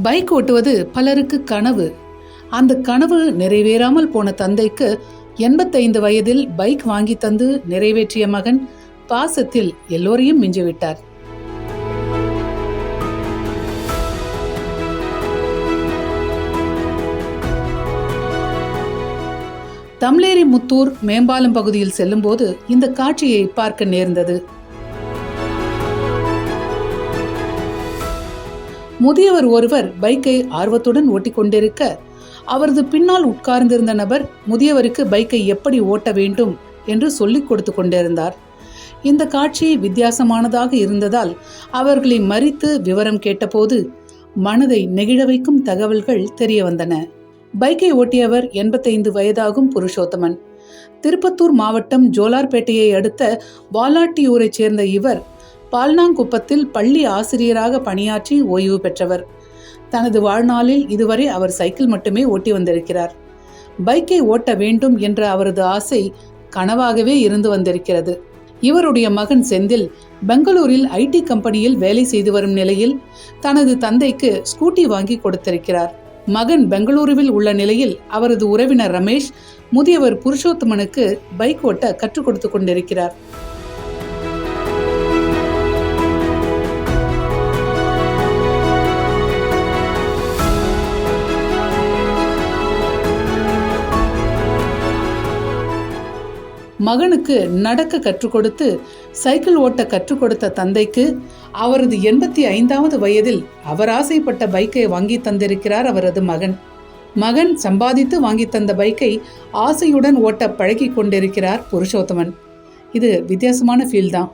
Bike ஓட்டுவது பலருக்கு கனவு. அந்த கனவு நிறைவேறாமல் போன தந்தைக்கு 85 வயதில் பைக் வாங்கி தந்து நிறைவேற்றிய மகன் பாசத்தில் எல்லோரையும் மிஞ்சிவிட்டார். தம்லேரி முத்தூர் மேம்பாலம் பகுதியில் செல்லும்போது இந்த காட்சியை பார்க்க நேர்ந்தது. முதியவர் ஒருவர் பைக்கை ஆர்வத்துடன் ஓட்டிக்கொண்டிருக்க, அவரது பின்னால் உட்கார்ந்திருந்த நபர் முதியவருக்கு பைக்கை எப்படி ஓட்ட வேண்டும் என்று சொல்லிக் கொடுத்து கொண்டிருந்தார். இந்த காட்சி வித்தியாசமானதாக இருந்ததால் அவர்களை மறித்து விவரம் கேட்டபோது மனதை நெகிழ வைக்கும் தகவல்கள் தெரிய வந்தன. பைக்கை ஓட்டியவர் 85 வயதாகும் புருஷோத்தமன். திருப்பத்தூர் மாவட்டம் ஜோலார்பேட்டையை அடுத்த வாலாட்டியூரைச் சேர்ந்த இவர் பால்னாங்குப்பத்தில் பள்ளி ஆசிரியராக பணியாற்றி ஓய்வு பெற்றவர். தனது வாழ்நாளில் இதுவரை அவர் சைக்கிள் மட்டுமே ஓட்டி வந்திருக்கிறார். பைக்கை ஓட்ட வேண்டும் என்ற அவரது ஆசை கனவாகவே இருந்து வந்திருக்கிறது. இவருடைய மகன் செந்தில் பெங்களூரில் ஐடி கம்பெனியில் வேலை செய்து வரும் நிலையில் தனது தந்தைக்கு ஸ்கூட்டி வாங்கி கொடுத்திருக்கிறார். மகன் பெங்களூருவில் உள்ள நிலையில் அவரது உறவினர் ரமேஷ் முதியவர் புருஷோத்தமனுக்கு பைக் ஓட்ட கற்றுக் கொடுத்து கொண்டிருக்கிறார். மகனுக்கு நடக்க கற்றுக் கொடுத்து சைக்கிள் ஓட்ட கற்றுக் கொடுத்த தந்தைக்கு அவரது 85வது வயதில் அவர் ஆசைப்பட்ட பைக்கை வாங்கி தந்திருக்கிறார் அவரது மகன். மகன் சம்பாதித்து வாங்கி தந்த பைக்கை ஆசையுடன் ஓட்ட பழகி கொண்டிருக்கிறார் புருஷோத்தமன். இது வித்தியாசமான ஃபீல் தான்.